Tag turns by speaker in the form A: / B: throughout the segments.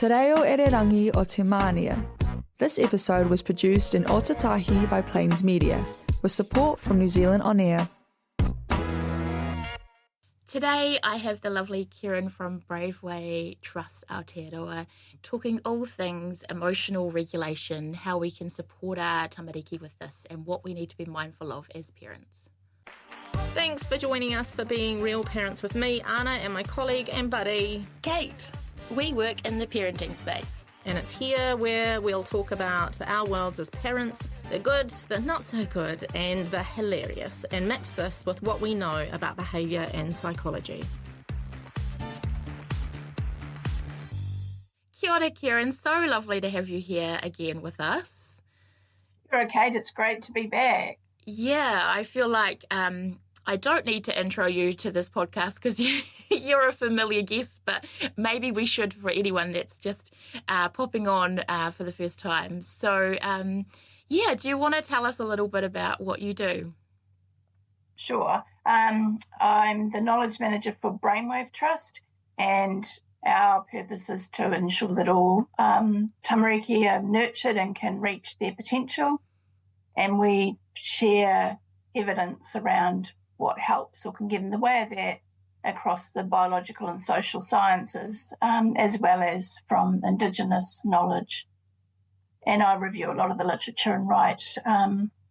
A: Te reo ererangi o te mānia. This episode was produced in Otatahi by Plains Media, with support from New Zealand On Air.
B: Today I have the lovely Keryn from Brainwave Trust, Aotearoa, talking all things emotional regulation, how we can support our tamariki with this, and what we need to be mindful of as parents.
C: Thanks for joining us for Being Real Parents with me, Anna, and my colleague and buddy,
B: Kate. We work in the parenting space.
C: And it's here where we'll talk about our worlds as parents, the good, the not so good, and the hilarious, and mix this with what we know about behaviour and psychology.
B: Kia ora, Keryn. So lovely to have you here again with us.
D: You're okay. It's great to be back.
B: Yeah, I feel like I don't need to intro you to this podcast because you're a familiar guest, but maybe we should for anyone that's just popping on for the first time. So, do you want to tell us a little bit about what you do?
D: Sure. I'm the knowledge manager for Brainwave Trust, and our purpose is to ensure that all tamariki are nurtured and can reach their potential, and we share evidence around what helps or can get in the way of that across the biological and social sciences, as well as from Indigenous knowledge. And I review a lot of the literature and write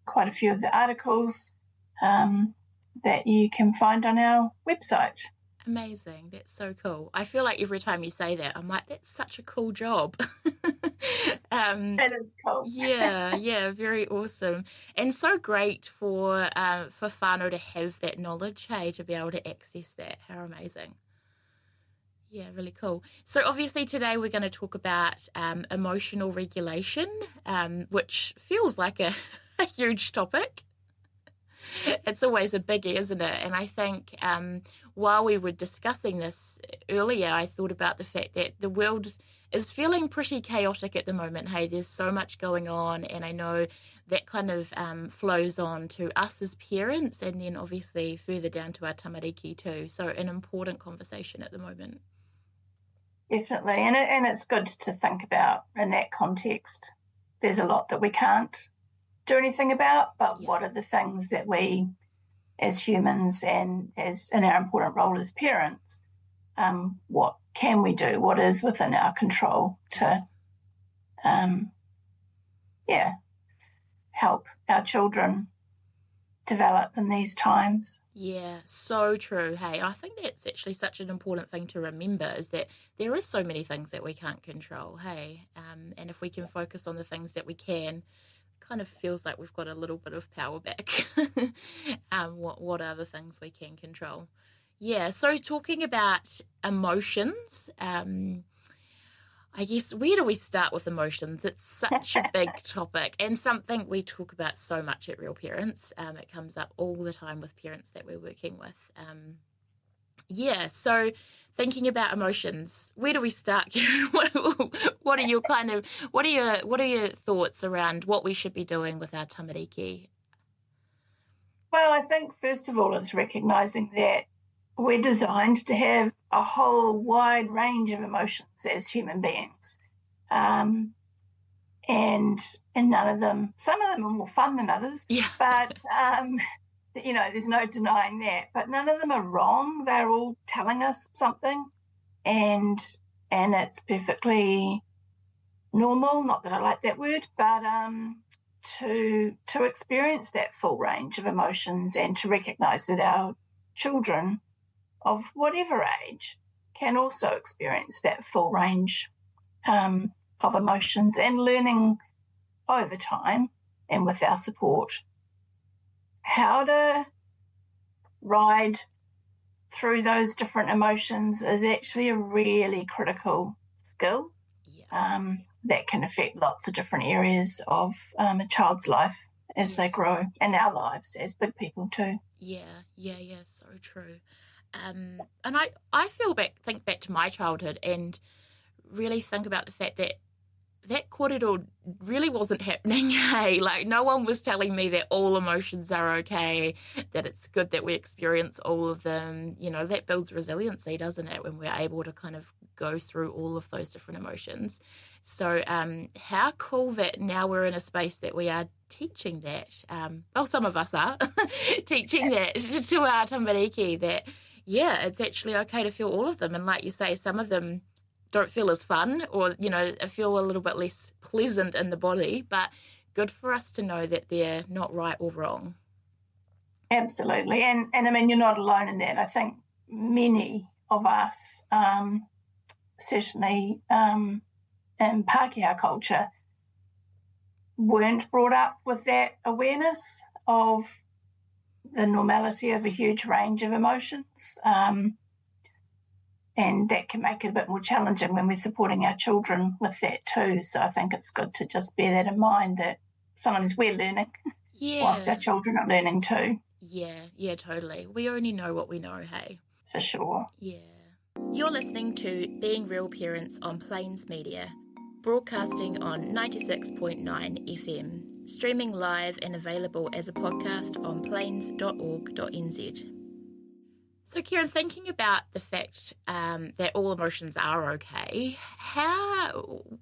D: quite a few of the articles that you can find on our website.
B: Amazing. That's so cool. I feel like every time you say that, I'm like, that's such a cool job.
D: It is cool.
B: yeah, very awesome. And so great for whānau to have that knowledge, hey, to be able to access that. How amazing. Yeah, really cool. So obviously today we're going to talk about emotional regulation, which feels like a huge topic. It's always a biggie, isn't it? And I think while we were discussing this earlier, I thought about the fact that the world is feeling pretty chaotic at the moment. Hey, there's so much going on, and I know that kind of flows on to us as parents, and then obviously further down to our tamariki too. So an important conversation at the moment.
D: Definitely, and it's good to think about in that context. There's a lot that we can't do anything about, but what are the things that we as humans and as in our important role as parents, what can we do, what is within our control to help our children develop in these times.
B: Yeah, so true. Hey, I think that's actually such an important thing to remember, is that there is so many things that we can't control, hey, and if we can focus on the things that we can, kind of feels like we've got a little bit of power back. What are the things we can control? Yeah, so talking about emotions, I guess, where do we start with emotions? It's such a big topic and something we talk about so much at Real Parents. It comes up all the time with parents that we're working with. So thinking about emotions, where do we start? What are your thoughts around what we should be doing with our tamariki?
D: Well, I think first of all it's recognising that we're designed to have a whole wide range of emotions as human beings, and none of them. Some of them are more fun than others, but there's no denying that. But none of them are wrong. They're all telling us something, and it's perfectly normal. Not that I like that word, but to experience that full range of emotions and to recognise that our children of whatever age can also experience that full range of emotions, and learning over time and with our support how to ride through those different emotions is actually a really critical skill that can affect lots of different areas of a child's life as they grow, and our lives as big people too.
B: Yeah, so true. And I think back to my childhood and really think about the fact that that kōrero really wasn't happening, hey? Like, no one was telling me that all emotions are okay, that it's good that we experience all of them. You know, that builds resiliency, doesn't it, when we're able to kind of go through all of those different emotions. So how cool that now we're in a space that we are teaching that. Well, some of us are teaching that to our tamariki, that, yeah, it's actually okay to feel all of them. And like you say, some of them don't feel as fun, or, you know, feel a little bit less pleasant in the body, but good for us to know that they're not right or wrong.
D: Absolutely. And I mean, you're not alone in that. I think many of us, certainly in Pākehā culture, weren't brought up with that awareness of the normality of a huge range of emotions. And that can make it a bit more challenging when we're supporting our children with that too. So I think it's good to just bear that in mind, that sometimes we're learning whilst our children are learning too.
B: Yeah, totally. We only know what we know, hey?
D: For sure.
B: Yeah. You're listening to Being Real Parents on Plains Media, broadcasting on 96.9 FM, streaming live and available as a podcast on plains.org.nz. So, Keryn, thinking about the fact that all emotions are okay,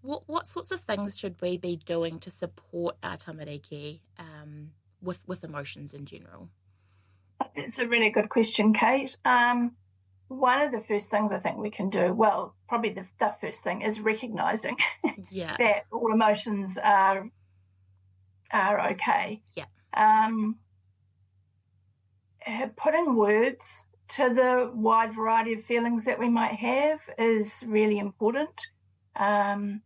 B: what sorts of things should we be doing to support our tamariki with emotions in general?
D: It's a really good question, Kate. One of the first things I think we can do, well, probably the first thing, is recognising that all emotions are okay.
B: Yeah.
D: Putting words to the wide variety of feelings that we might have is really important, and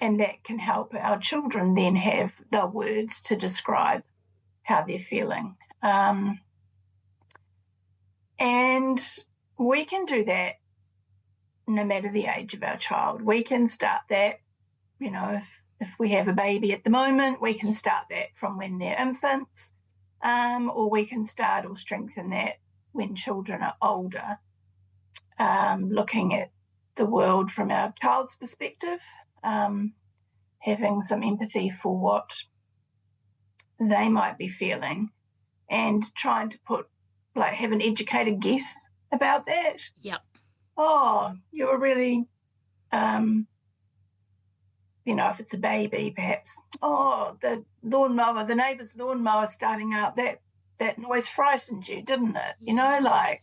D: that can help our children then have the words to describe how they're feeling. And we can do that no matter the age of our child. We can start that, you know, if we have a baby at the moment, we can start that from when they're infants, or we can start or strengthen that when children are older, looking at the world from our child's perspective, having some empathy for what they might be feeling, and trying to have an educated guess about that.
B: Yep.
D: Oh, you're really, if it's a baby, perhaps, the neighbour's lawnmower starting out, that noise frightened you, didn't it? You know, like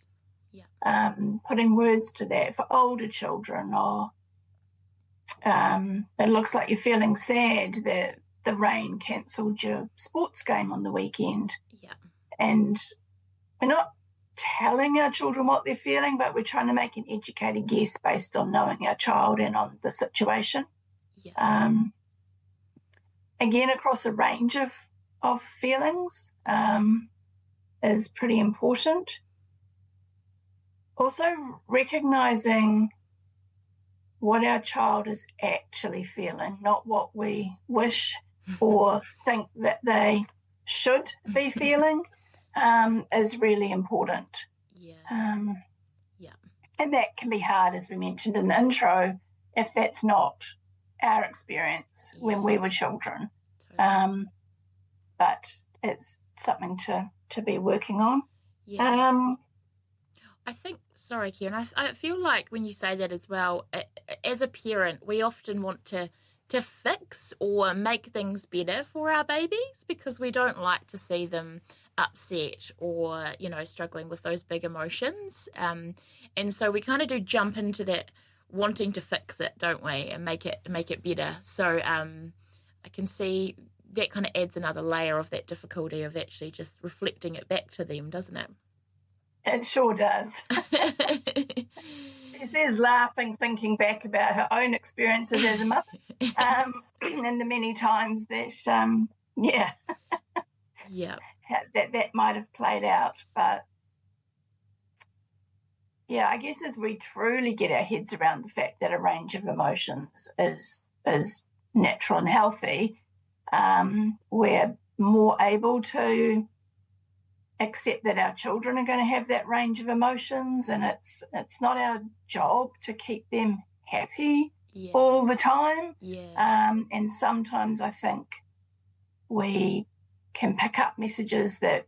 D: putting words to that. For older children, or it looks like you're feeling sad that the rain cancelled your sports game on the weekend.
B: Yeah.
D: And we're not telling our children what they're feeling, but we're trying to make an educated guess based on knowing our child and on the situation.
B: Yeah.
D: Again, across a range of feelings is pretty important. Also, recognising what our child is actually feeling, not what we wish or think that they should be feeling, is really important.
B: Yeah.
D: And that can be hard, as we mentioned in the intro, if that's not our experience when we were children.
B: Totally.
D: But it's something to be working on.
B: Yeah. I think, sorry, Keryn, I feel like when you say that as well, as a parent, we often want to fix or make things better for our babies, because we don't like to see them upset or, struggling with those big emotions. And so we kind of do jump into that wanting to fix it, don't we, and make it better. So I can see that kind of adds another layer of that difficulty of actually just reflecting it back to them, doesn't it?
D: It sure does. There's laughing, thinking back about her own experiences as a mother, and the many times that, that might have played out. But yeah, I guess as we truly get our heads around the fact that a range of emotions is natural and healthy, we're more able to accept that our children are going to have that range of emotions, and it's not our job to keep them happy all the time.
B: And
D: sometimes I think we can pick up messages that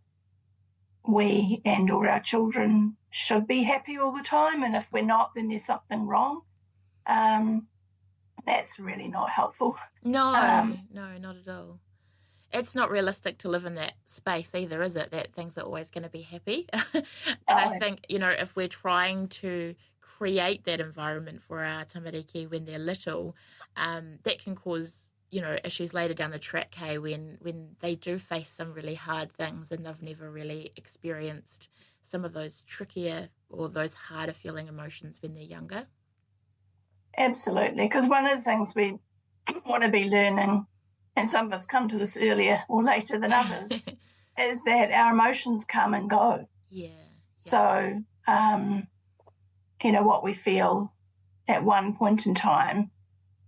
D: we and or our children should be happy all the time, and if we're not, then there's something wrong. That's really not helpful.
B: No, not at all. It's not realistic to live in that space either, is it? That things are always going to be happy. I think, if we're trying to create that environment for our tamariki when they're little, that can cause, issues later down the track, hey, when they do face some really hard things and they've never really experienced some of those trickier or those harder feeling emotions when they're younger.
D: Absolutely, because one of the things we want to be learning, and some of us come to this earlier or later than others, is that our emotions come and go. So, what we feel at one point in time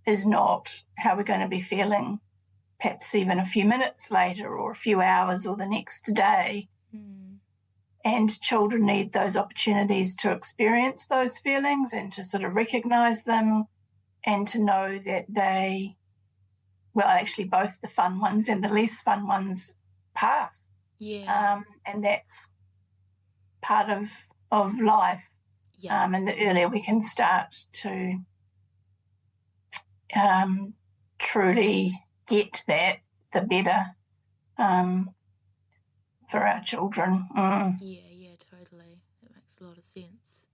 D: is not how we're going to be feeling perhaps even a few minutes later or a few hours or the next day. And children need those opportunities to experience those feelings and to sort of recognise them and to know that actually both the fun ones and the less fun ones pass. And that's part of life. And the earlier we can start to truly get that, the better for our children.
B: Totally. That makes a lot of sense.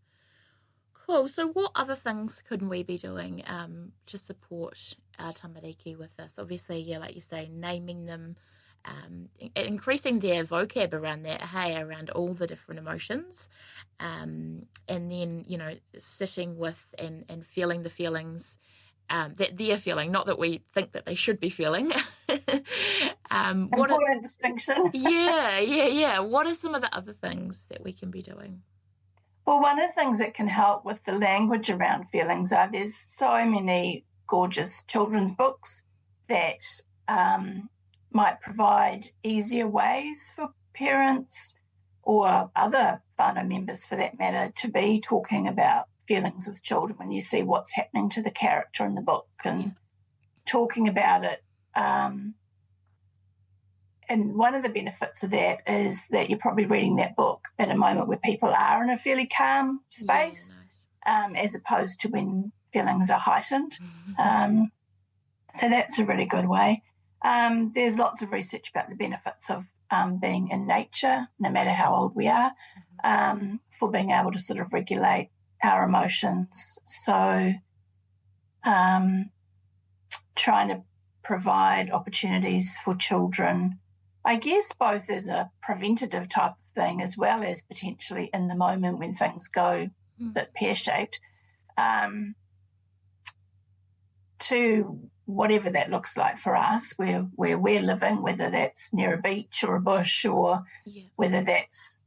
B: Cool. So what other things could we be doing to support our tamariki with this? Obviously, like you say, naming them, increasing their vocab around that, around all the different emotions, and then, sitting with and feeling the feelings that they're feeling, not that we think that they should be feeling.
D: Important distinction.
B: What are some of the other things that we can be doing?
D: Well, one of the things that can help with the language around feelings are there's so many gorgeous children's books that might provide easier ways for parents or other whānau members for that matter to be talking about feelings with children when you see what's happening to the character in the book and talking about it. And one of the benefits of that is that you're probably reading that book at a moment where people are in a fairly calm space, as opposed to when feelings are heightened. So that's a really good way. There's lots of research about the benefits of being in nature, no matter how old we are, for being able to sort of regulate our emotions. So trying to provide opportunities for children, I guess both as a preventative type of thing as well as potentially in the moment when things go a bit pear-shaped, to whatever that looks like for us, where we're living, whether that's near a beach or a bush or whether that's,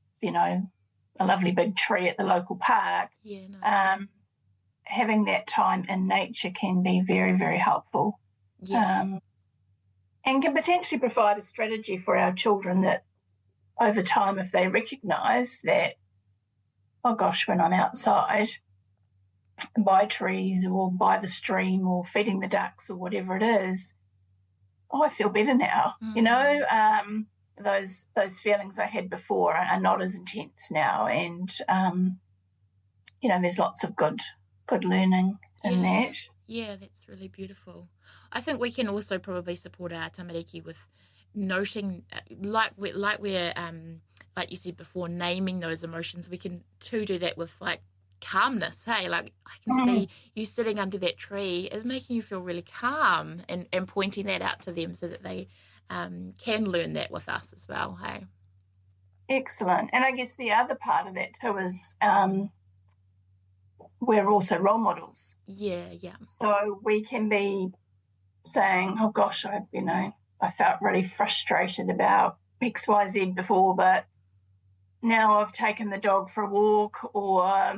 D: a lovely big tree at the local park. Having that time in nature can be very, very helpful. And can potentially provide a strategy for our children that over time, if they recognise that, oh gosh, when I'm outside by trees or by the stream or feeding the ducks or whatever it is, I feel better now. Those feelings I had before are not as intense now, and there's lots of good learning in that.
B: Yeah, that's really beautiful. I think we can also probably support our tamariki with noting, like you said before, naming those emotions. We can too do that with like calmness. Like I can see you sitting under that tree is making you feel really calm, and pointing that out to them so that they can learn that with us as well.
D: Excellent. And I guess the other part of that too is we're also role models. So we can be saying, oh gosh, I felt really frustrated about XYZ before, but now I've taken the dog for a walk, or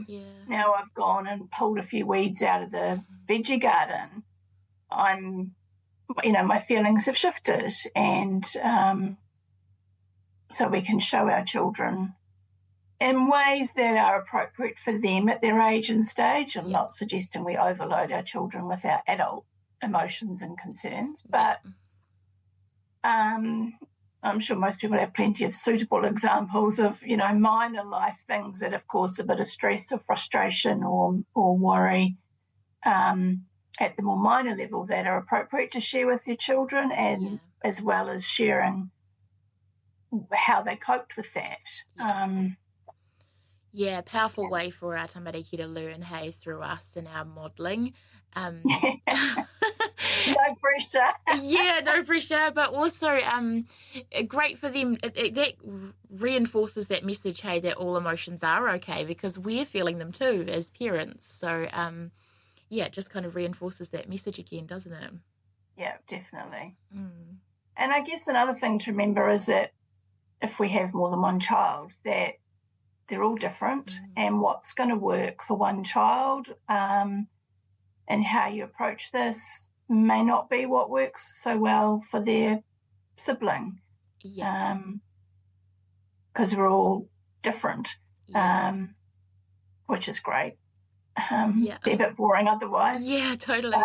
D: now I've gone and pulled a few weeds out of the veggie garden. My feelings have shifted, and so we can show our children in ways that are appropriate for them at their age and stage. I'm not suggesting we overload our children with our adult emotions and concerns, but I'm sure most people have plenty of suitable examples of, minor life things that have caused a bit of stress or frustration or worry at the more minor level that are appropriate to share with their children, and as well as sharing how they coped with that.
B: Powerful way for our tamariki to learn, hey, through us and our modelling.
D: No pressure.
B: No pressure, but also great for them. That reinforces that message, hey, that all emotions are okay, because we're feeling them too as parents. So, it just kind of reinforces that message again, doesn't it?
D: Yeah, definitely. And I guess another thing to remember is that if we have more than one child, that they're all different, and what's going to work for one child and how you approach this may not be what works so well for their sibling, because we're all different, which is great. They're a bit boring otherwise.
B: Yeah, totally.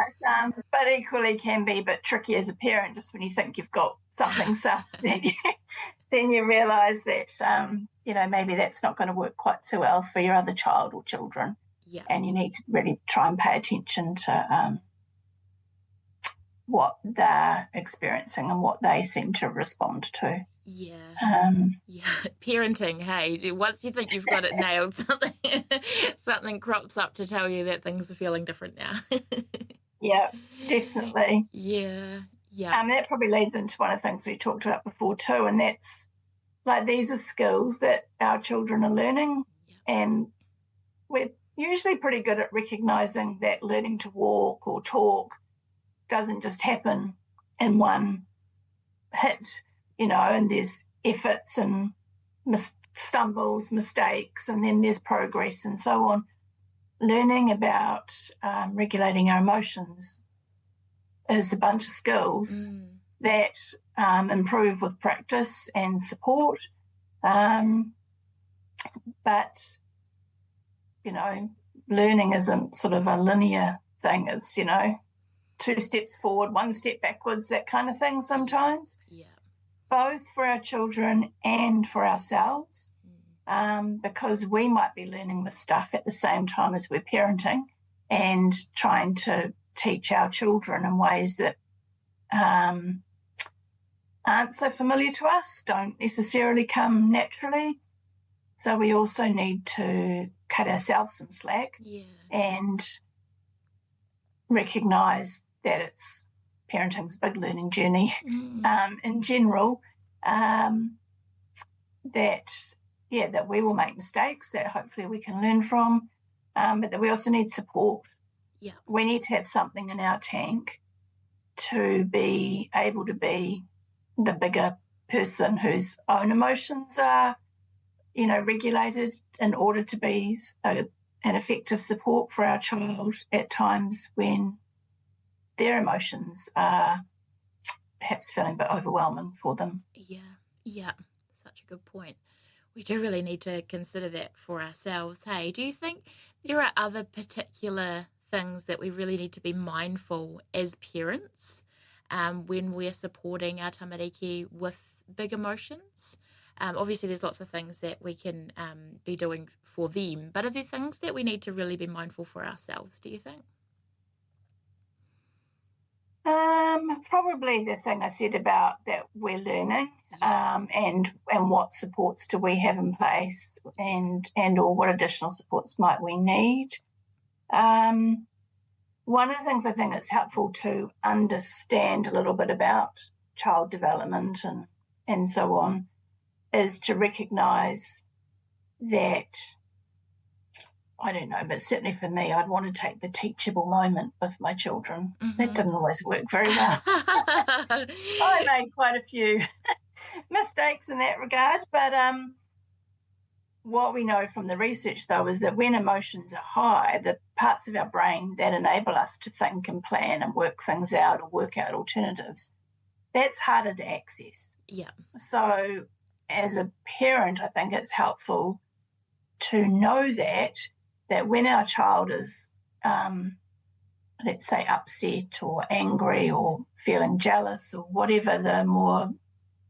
D: But equally can be a bit tricky as a parent, just when you think you've got something sus, then you realise that, maybe that's not going to work quite so well for your other child or children.
B: Yeah.
D: And you need to really try and pay attention to what they're experiencing and what they seem to respond to.
B: Parenting, hey, once you think you've got it nailed, something crops up to tell you that things are feeling different now.
D: Yeah, definitely.
B: That
D: probably leads into one of the things we talked about before too, and that's like, these are skills that our children are learning, and we're usually pretty good at recognising that learning to walk or talk doesn't just happen in one hit, and there's efforts and stumbles, mistakes, and then there's progress and so on. Learning about regulating our emotions is a bunch of skills that improve with practice and support. But, learning isn't sort of a linear thing. It's, 2 steps forward, 1 step backwards, that kind of thing sometimes. Both for our children and for ourselves, because we might be learning this stuff at the same time as we're parenting and trying to teach our children in ways that aren't so familiar to us, don't necessarily come naturally. So we also need to cut ourselves some slack and recognise that parenting's a big learning journey in general, that we will make mistakes that hopefully we can learn from, but that we also need support. We need to have something in our tank to be able to be the bigger person whose own emotions are, regulated, in order to be an effective support for our child at times when their emotions are perhaps feeling a bit overwhelming for them.
B: Such a good point. We do really need to consider that for ourselves. Hey, do you think there are other particular things that we really need to be mindful as parents when we're supporting our tamariki with big emotions? Obviously, there's lots of things that we can be doing for them, but are there things that we need to really be mindful for ourselves, do you think?
D: Probably the thing I said about that we're learning, and what supports do we have in place, and or what additional supports might we need. One of the things I think it's helpful to understand a little bit about child development and so on is to recognise that, I don't know, but certainly for me, I'd want to take the teachable moment with my children. That didn't always work very well. I made quite a few mistakes in that regard, but what we know from the research, though, is that when emotions are high, the parts of our brain that enable us to think and plan and work things out or work out alternatives, that's harder to access. So as a parent, I think it's helpful to know that when our child is, let's say, upset or angry or feeling jealous or whatever the more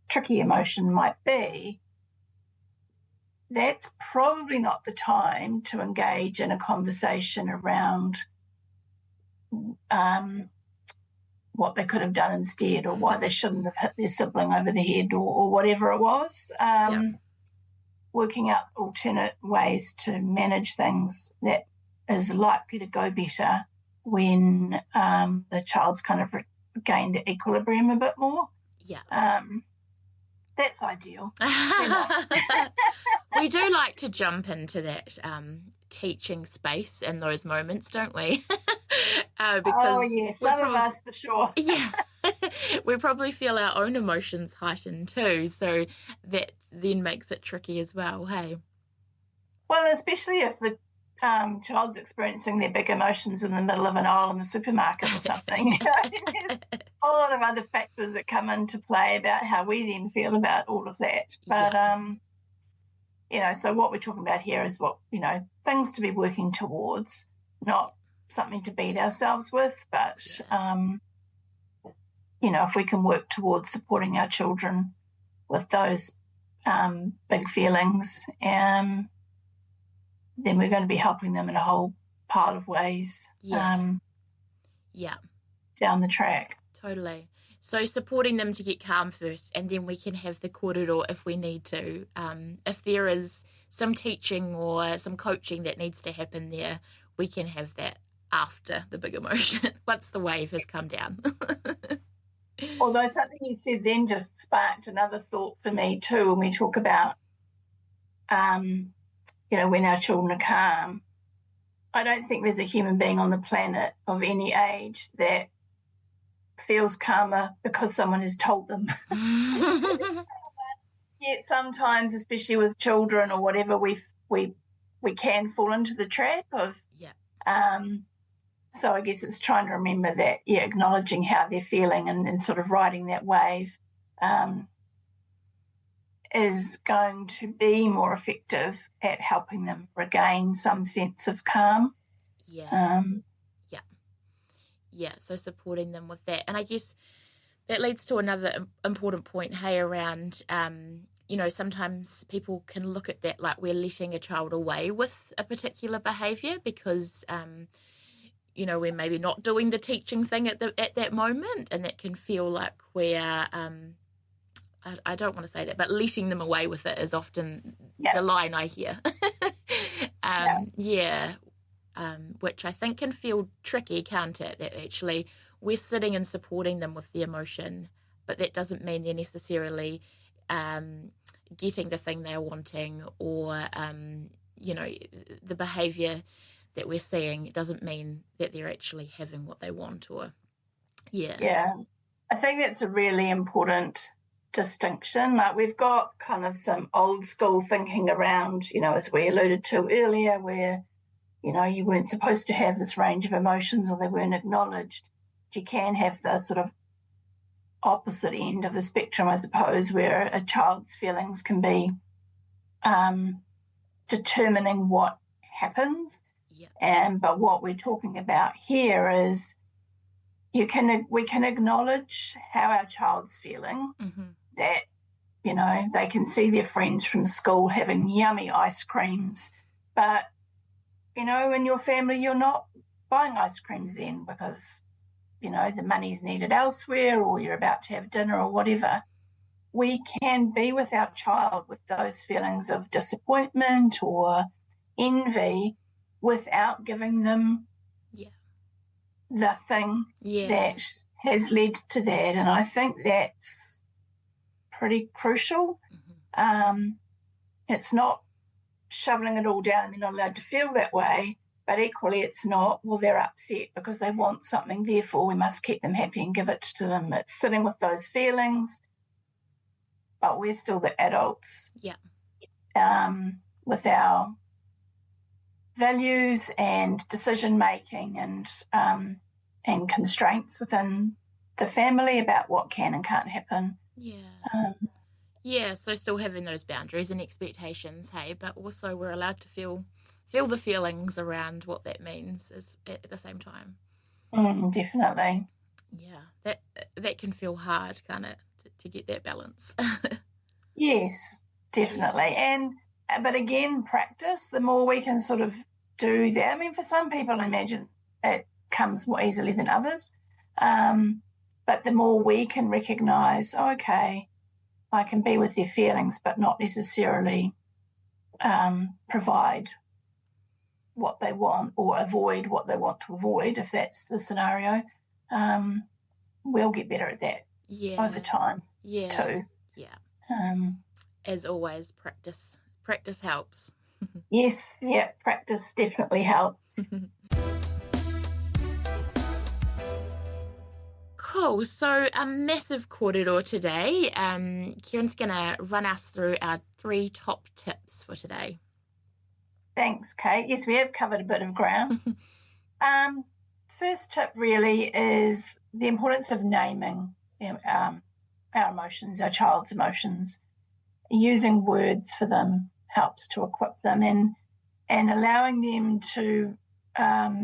D: tricky emotion might be, that's probably not the time to engage in a conversation around what they could have done instead, or why they shouldn't have hit their sibling over the head, or whatever it was. Working out alternate ways to manage things that is likely to go better when the child's kind of gained the equilibrium a bit more. That's ideal.
B: We do like to jump into that teaching space in those moments, don't we?
D: Because some of us for sure.
B: We probably feel our own emotions heightened too, so that then makes it tricky as well, hey?
D: Well, especially if the child's experiencing their big emotions in the middle of an aisle in the supermarket or something. There's a whole lot of other factors that come into play about how we then feel about all of that. But, so what we're talking about here is things to be working towards, not something to beat ourselves with, but, if we can work towards supporting our children with those big feelings, then we're going to be helping them in a whole pile of ways down the track.
B: Totally. So supporting them to get calm first, and then we can have the kōrero if we need to. If there is some teaching or some coaching that needs to happen there, we can have that after the big emotion, once the wave has come down.
D: Although something you said then just sparked another thought for me too, when we talk about when our children are calm. I don't think there's a human being on the planet of any age that feels calmer because someone has told them. Yet sometimes, especially with children or whatever, we can fall into the trap of. So I guess it's trying to remember that, acknowledging how they're feeling and sort of riding that wave is going to be more effective at helping them regain some sense of calm.
B: So supporting them with that. And I guess that leads to another important point, around, sometimes people can look at that like we're letting a child away with a particular behaviour because, we're maybe not doing the teaching thing at that moment, and that can feel like we're, I don't want to say that, but letting them away with it is often the line I hear. Which I think can feel tricky, can't it? That actually we're sitting and supporting them with the emotion, but that doesn't mean they're necessarily getting the thing they're wanting, or, the behaviour that we're seeing doesn't mean that they're actually having what they want, or,
D: I think that's a really important distinction. Like, we've got kind of some old school thinking around, as we alluded to earlier, where you weren't supposed to have this range of emotions or they weren't acknowledged. You can have the sort of opposite end of the spectrum, I suppose, where a child's feelings can be determining what happens. But what we're talking about here is we can acknowledge how our child's feeling, that, they can see their friends from school having yummy ice creams, but in your family, you're not buying ice creams then because, the money's needed elsewhere, or you're about to have dinner or whatever. We can be with our child with those feelings of disappointment or envy without giving them the thing that has led to that. And I think that's pretty crucial. It's not shoveling it all down and they're not allowed to feel that way, but equally it's not, well, they're upset because they want something, therefore we must keep them happy and give it to them. It's sitting with those feelings, but we're still the adults with our values and decision making and constraints within the family about what can and can't happen.
B: Yeah, so still having those boundaries and expectations, hey, but also we're allowed to feel the feelings around what that means at the same time.
D: Definitely.
B: Yeah, that can feel hard, can't it, to get that balance?
D: Yes, definitely. But again, practice, the more we can sort of do that. I mean, for some people, I imagine it comes more easily than others. But the more we can recognise, okay, I can be with their feelings, but not necessarily provide what they want or avoid what they want to avoid, if that's the scenario, we'll get better at that over time too.
B: Yeah. As always, practice helps.
D: Yes, yeah, practice definitely helps.
B: Cool. So a massive kōrero today. Keryn's going to run us through our 3 top tips for today.
D: Thanks, Kate. Yes, we have covered a bit of ground. First tip really is the importance of naming our emotions, our child's emotions. Using words for them helps to equip them, and allowing them to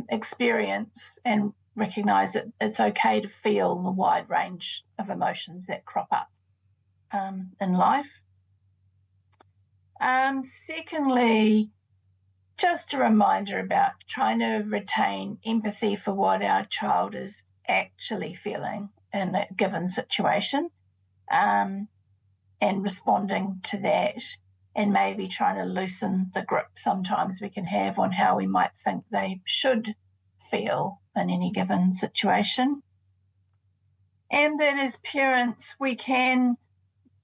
D: experience and recognise that it's okay to feel the wide range of emotions that crop up in life. Secondly, just a reminder about trying to retain empathy for what our child is actually feeling in a given situation, and responding to that, and maybe trying to loosen the grip sometimes we can have on how we might think they should feel in any given situation. And that as parents, we can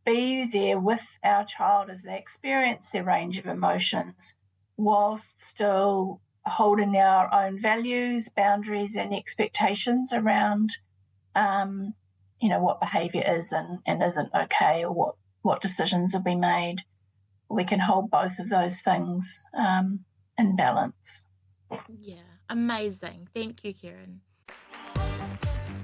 D: be there with our child as they experience their range of emotions, whilst still holding our own values, boundaries, and expectations around, what behaviour is and isn't okay, or what decisions will be made. We can hold both of those things in balance.
B: Yeah, amazing. Thank you, Keryn.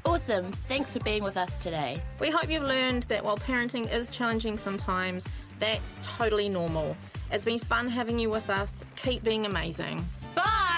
B: Awesome. Thanks for being with us today.
C: We hope you've learned that while parenting is challenging sometimes, that's totally normal. It's been fun having you with us. Keep being amazing.
B: Bye!